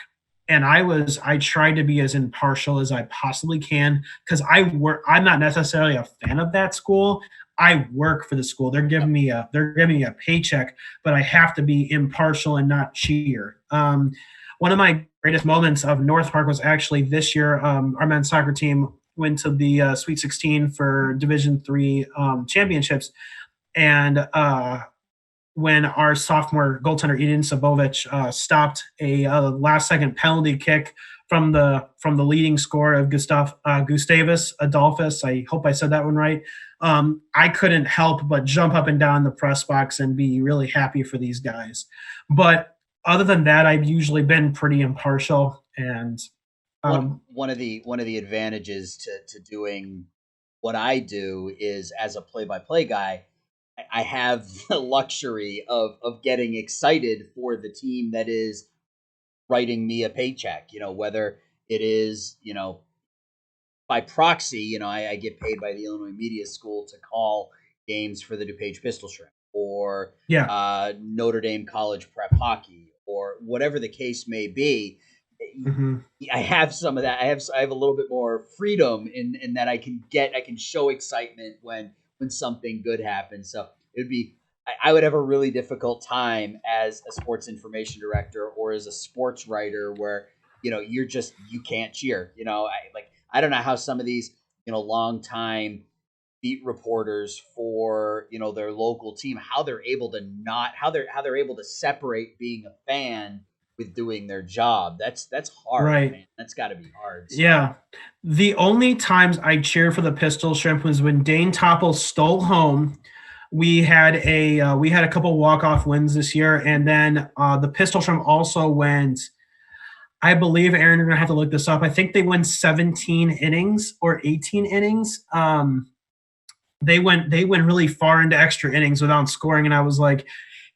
Speaker 4: And I tried to be as impartial as I possibly can, because I'm not necessarily a fan of that school. I work for the school. They're giving me a paycheck, but I have to be impartial and not cheer. One of my greatest moments of North Park was actually this year. Our men's soccer team went to the Sweet 16 for Division III championships, and when our sophomore goaltender Eden Sabovich stopped a last-second penalty kick from the leading scorer of Gustavus Adolphus. I hope I said that one right. I couldn't help but jump up and down the press box and be really happy for these guys. But other than that, I've usually been pretty impartial. And
Speaker 3: one of the advantages to doing what I do is, as a play-by-play guy, I have the luxury of getting excited for the team that is writing me a paycheck, whether it is, by proxy, I get paid by the Illinois Media School to call games for the DuPage Pistol Shrimp, or Notre Dame College Prep Hockey, or whatever the case may be. Mm-hmm. I have some of that. I have a little bit more freedom in that I can show excitement when something good happens. So I would have a really difficult time as a sports information director or as a sports writer where, you can't cheer. I don't know how some of these, long time beat reporters for, their local team, how they're able to separate being a fan with doing their job. That's hard, right? Man. That's got to be hard. So.
Speaker 4: Yeah. The only times I cheered for the Pistol Shrimp was when Dane Topple stole home. We had a couple walk-off wins this year, and then the Pistol Shrimp also went, I believe, Aaron, you're going to have to look this up. I think they went 17 innings or 18 innings. They went really far into extra innings without scoring, and I was like,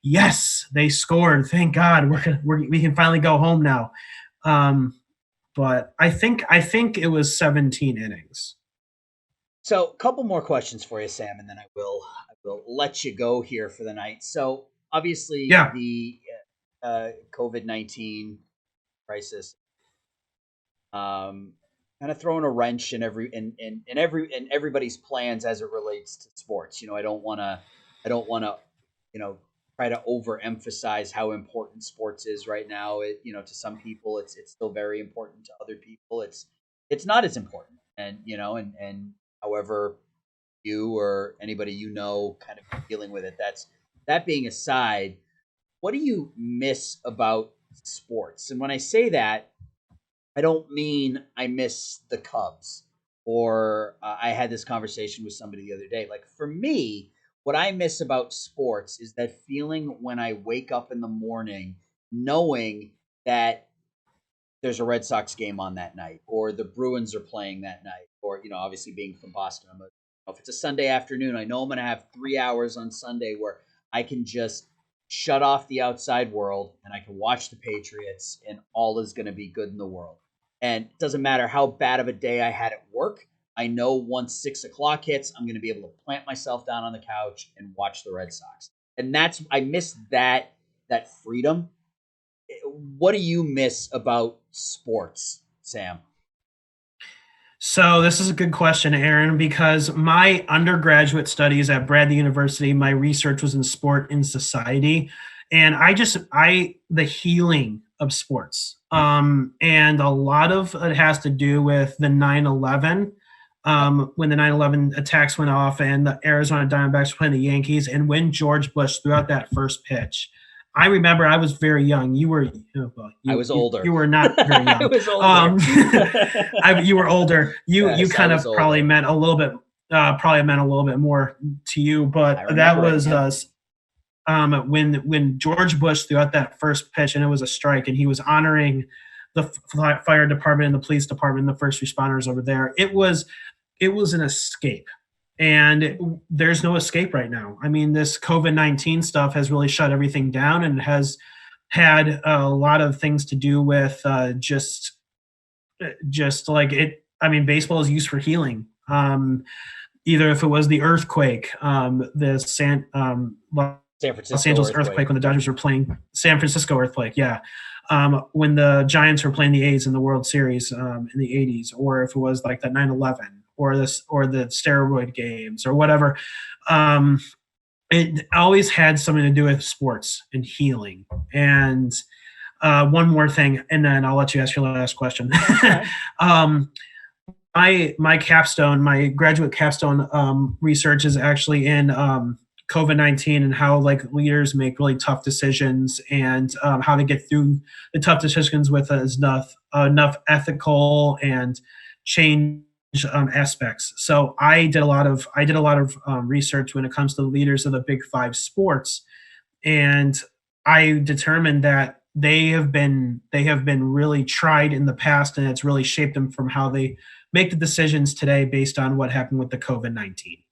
Speaker 4: yes, they scored. Thank God. We can finally go home now. But I think it was 17 innings.
Speaker 3: So a couple more questions for you, Sam, and then I will let you go here for the night. So obviously the COVID-19 crisis kind of throwing a wrench in everybody's plans as it relates to sports. I don't want to try to overemphasize how important sports is right now. To some people it's still very important. To other people it's not as important. And and however you or anybody kind of dealing with it. That being aside, what do you miss about sports? And when I say that, I don't mean I miss the Cubs, or I had this conversation with somebody the other day. Like, for me, what I miss about sports is that feeling when I wake up in the morning knowing that there's a Red Sox game on that night, or the Bruins are playing that night, or, obviously being from Boston, if it's a Sunday afternoon, I know I'm going to have 3 hours on Sunday where I can just shut off the outside world and I can watch the Patriots, and all is going to be good in the world. And it doesn't matter how bad of a day I had at work. I know once 6 o'clock hits, I'm going to be able to plant myself down on the couch and watch the Red Sox. And I miss that freedom. What do you miss about sports, Sam?
Speaker 4: So this is a good question, Aaron, because my undergraduate studies at Bradley University, my research was in sport and society. And the healing of sports. And a lot of it has to do with the 9/11 when the 9/11 attacks went off and the Arizona Diamondbacks were playing the Yankees, and when George Bush threw out that first pitch. I remember I was very young. You were,
Speaker 3: I was older.
Speaker 4: You were not very young.
Speaker 3: I was older.
Speaker 4: You were older. You kind of probably
Speaker 3: older.
Speaker 4: meant a little bit, more to you. But that was when George Bush threw out that first pitch, and it was a strike, and he was honoring the fire department and the police department and the first responders over there. It was an escape. And there's no escape right now. I mean, this COVID-19 stuff has really shut everything down and has had a lot of things to do with just like it. I mean, baseball is used for healing. Either if it was the earthquake, the San
Speaker 3: Francisco
Speaker 4: Los Angeles earthquake when the Dodgers were playing, San Francisco earthquake, yeah. When the Giants were playing the A's in the World Series in the 80s, or if it was like that 9/11. Or the steroid games or whatever. It always had something to do with sports and healing. And one more thing, and then I'll let you ask your last question. My capstone, my graduate capstone research is actually in COVID-19 and how like leaders make really tough decisions and how to get through the tough decisions with enough ethical and change aspects. So I did a lot of research when it comes to the leaders of the big five sports, and I determined that they have been really tried in the past, and it's really shaped them from how they make the decisions today based on what happened with the COVID-19.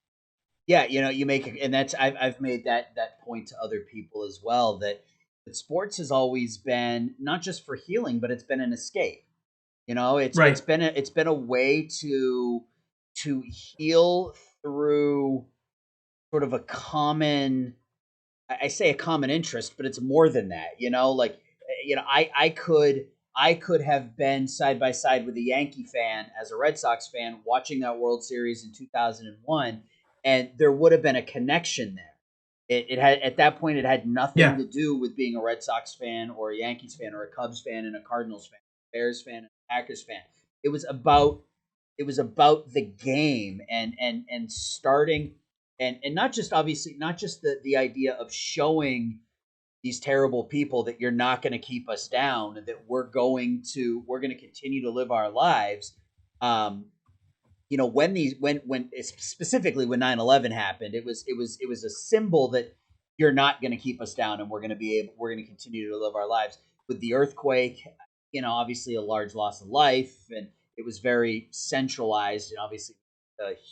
Speaker 3: Yeah, you make, and that's I've made that point to other people as well, that sports has always been not just for healing, but it's been an escape. It's been a way to heal through sort of a common, I say a common interest, but it's more than that. I could have been side by side with a Yankee fan as a Red Sox fan watching that World Series in 2001, and there would have been a connection there. It had, at that point, it had nothing to do with being a Red Sox fan or a Yankees fan or a Cubs fan and a Cardinals fan, Bears fan and a Packers fan. It was about the game and starting and not just, obviously not just the idea of showing these terrible people that you're not going to keep us down and that we're going to continue to live our lives. When specifically when 9/11 happened, it was a symbol that you're not going to keep us down and we're going to continue to live our lives. With the earthquake, obviously a large loss of life, and it was very centralized and obviously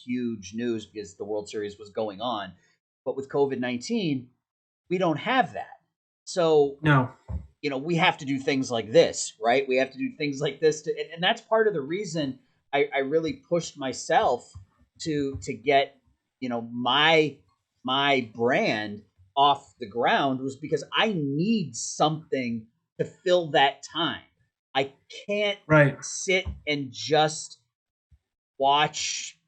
Speaker 3: huge news because the World Series was going on. But with COVID-19, we don't have that. So
Speaker 4: no,
Speaker 3: we have to do things like this, right? We have to do things like this and that's part of the reason I really pushed myself to get, my brand off the ground, was because I need something to fill that time. I can't sit and just watch,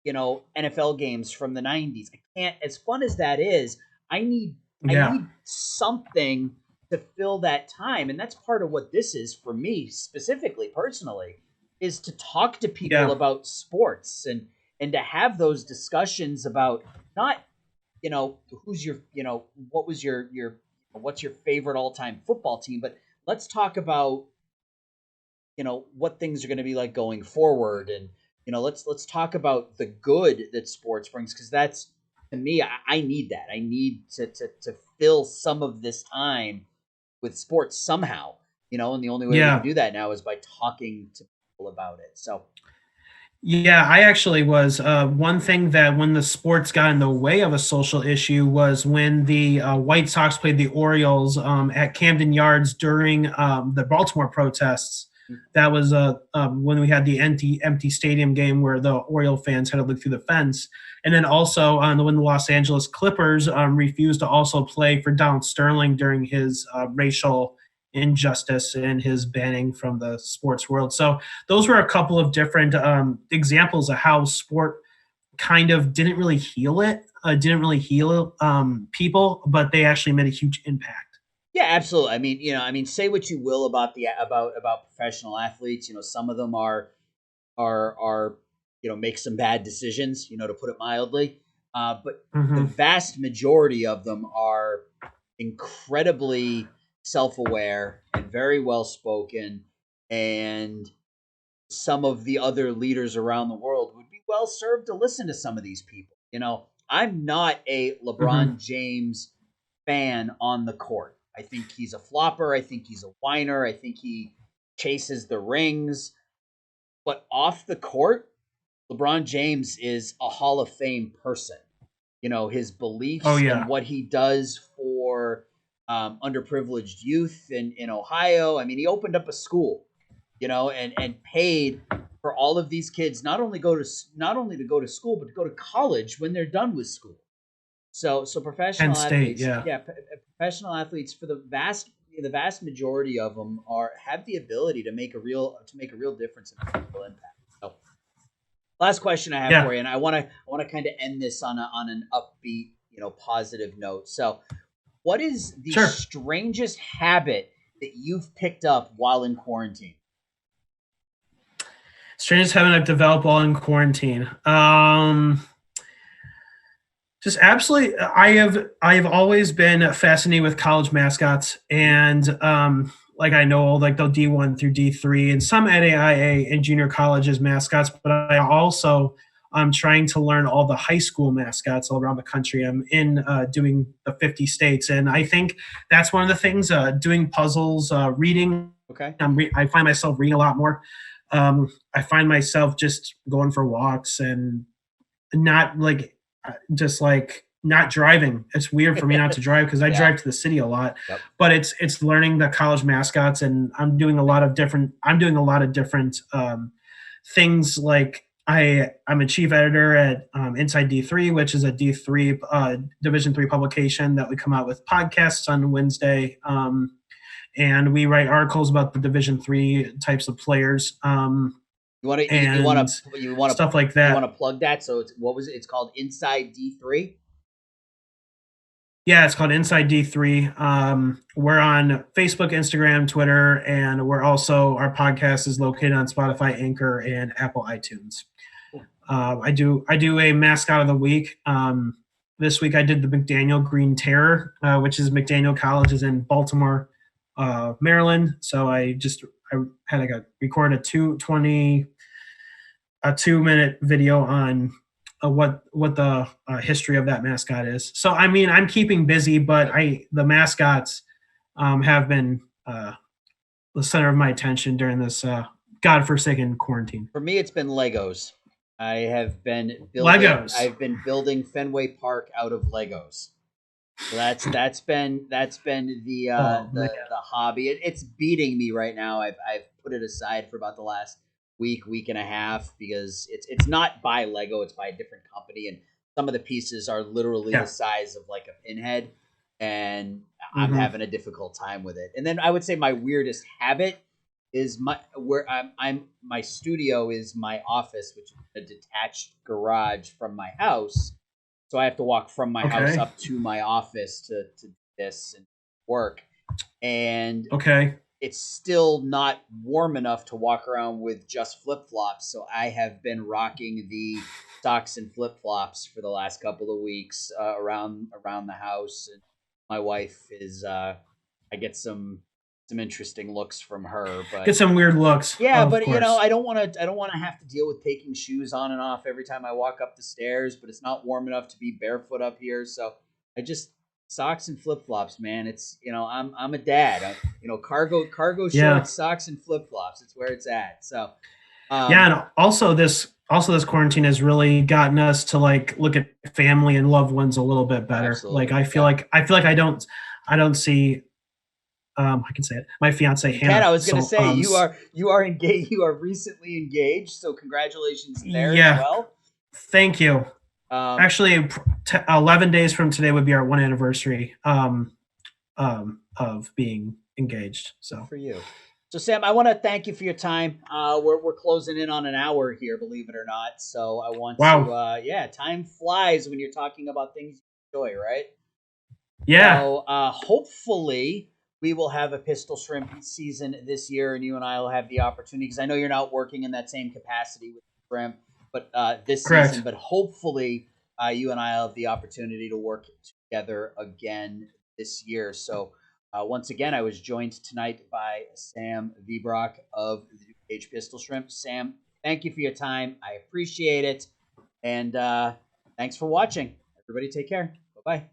Speaker 3: NFL games from the 90s. I can't, as fun as that is, I need something to fill that time. And that's part of what this is for me specifically, personally, is to talk to people about sports and to have those discussions about not, who's your, what was your what's your favorite all-time football team, but let's talk about, what things are going to be like going forward. And, let's talk about the good that sports brings. Cause that's, to me, I need that. I need to fill some of this time with sports somehow, and the only way we can do that now is by talking to people about it. So,
Speaker 4: yeah, I actually was one thing that when the sports got in the way of a social issue was when the White Sox played the Orioles at Camden Yards during the Baltimore protests. That was when we had the empty stadium game where the Oriole fans had to look through the fence. And then also when the Los Angeles Clippers refused to also play for Donald Sterling during his racial injustice and his banning from the sports world. So those were a couple of different examples of how sport kind of didn't really heal people, but they actually made a huge impact.
Speaker 3: Yeah, absolutely. I mean, say what you will about about professional athletes. Some of them are make some bad decisions, to put it mildly. But the
Speaker 4: Mm-hmm.
Speaker 3: vast majority of them are incredibly self-aware and very well spoken, and some of the other leaders around the world would be well served to listen to some of these people. I'm not a
Speaker 4: Mm-hmm.
Speaker 3: LeBron James fan on the court. I think he's a flopper. I think he's a whiner. I think he chases the rings. But off the court, LeBron James is a Hall of Fame person. His
Speaker 4: Oh
Speaker 3: beliefs and
Speaker 4: yeah.
Speaker 3: what he does for underprivileged youth in Ohio. I mean, he opened up a school, and paid for all of these kids not only to go to school, but to go to college when they're done with school. So
Speaker 4: Penn
Speaker 3: professional
Speaker 4: State.
Speaker 3: athletes,
Speaker 4: Yeah.
Speaker 3: yeah, professional athletes for the vast majority of them have the ability to make a real difference and a real impact. So last question I have
Speaker 4: Yeah.
Speaker 3: for you, and I want to kind of end this on an upbeat, positive note. So, what is the
Speaker 4: Sure.
Speaker 3: strangest habit that you've picked up while in quarantine?
Speaker 4: Strangest habit I've developed while in quarantine. Just absolutely, I have always been fascinated with college mascots, and like I know like the D1 through D3 and some NAIA and junior colleges mascots, but I also I'm trying to learn all the high school mascots all around the country. I'm in doing the 50 states, and I think that's one of the things. Doing puzzles, reading.
Speaker 3: Okay.
Speaker 4: I find myself reading a lot more. I find myself just going for walks and not like just like not driving. It's weird for me not to drive because I
Speaker 3: Yeah.
Speaker 4: drive to the city a lot.
Speaker 3: Yep.
Speaker 4: But it's learning the college mascots, and I'm doing a lot of different things. Like I'm a chief editor at Inside D3, which is a D3 Division 3 publication that we come out with podcasts on Wednesday. And we write articles about the Division 3 types of players.
Speaker 3: You want to
Speaker 4: Stuff like that.
Speaker 3: You want to plug that? So what was it? It's called Inside D3.
Speaker 4: Yeah, it's called Inside D3. We're on Facebook, Instagram, Twitter, and our podcast is located on Spotify, Anchor, and Apple iTunes. I do a mascot of the week. This week I did the McDaniel Green Terror, which is McDaniel College is in Baltimore, Maryland. So I had recorded a 2-minute video on what the history of that mascot is. So I mean, I'm keeping busy, but the mascots have been the center of my attention during this godforsaken quarantine.
Speaker 3: For me, it's been Legos. I've been building Fenway Park out of Legos. So that's been the hobby. It's beating me right now. I've put it aside for about the last week and a half because it's not by Lego, it's by a different company, and some of the pieces are literally the size of like a pinhead, and I'm having a difficult time with it. And then I would say my weirdest habit is my studio is my office, which is a detached garage from my house. So I have to walk from my house up to my office to do this and work. And it's still not warm enough to walk around with just flip-flops. So I have been rocking the socks and flip-flops for the last couple of weeks around the house. And my wife is I get some interesting looks from her, but
Speaker 4: get some weird looks.
Speaker 3: Yeah, but course. I don't want to have to deal with taking shoes on and off every time I walk up the stairs, but it's not warm enough to be barefoot up here, so I just socks and flip-flops, man. It's I'm a dad. Cargo shorts, socks and flip-flops. It's where it's at. So
Speaker 4: and also this quarantine has really gotten us to like look at family and loved ones a little bit better.
Speaker 3: Absolutely.
Speaker 4: Like I feel like I don't see I can say it. My fiance Hannah.
Speaker 3: I was going to say you are engaged. You are recently engaged, so congratulations there as well.
Speaker 4: Thank you. Actually, 11 days from today would be our 1 anniversary of being engaged. So
Speaker 3: for you. So Sam, I want to thank you for your time. We're closing in on an hour here, believe it or not. So I want to time flies when you're talking about things you enjoy, right?
Speaker 4: Yeah.
Speaker 3: So hopefully we will have a pistol shrimp season this year, and you and I will have the opportunity, because I know you're not working in that same capacity with shrimp, but this
Speaker 4: Correct.
Speaker 3: season. But hopefully, you and I will have the opportunity to work together again this year. So once again, I was joined tonight by Sam Viebrock of the Cage Pistol Shrimp. Sam, thank you for your time. I appreciate it. And thanks for watching. Everybody take care. Bye-bye.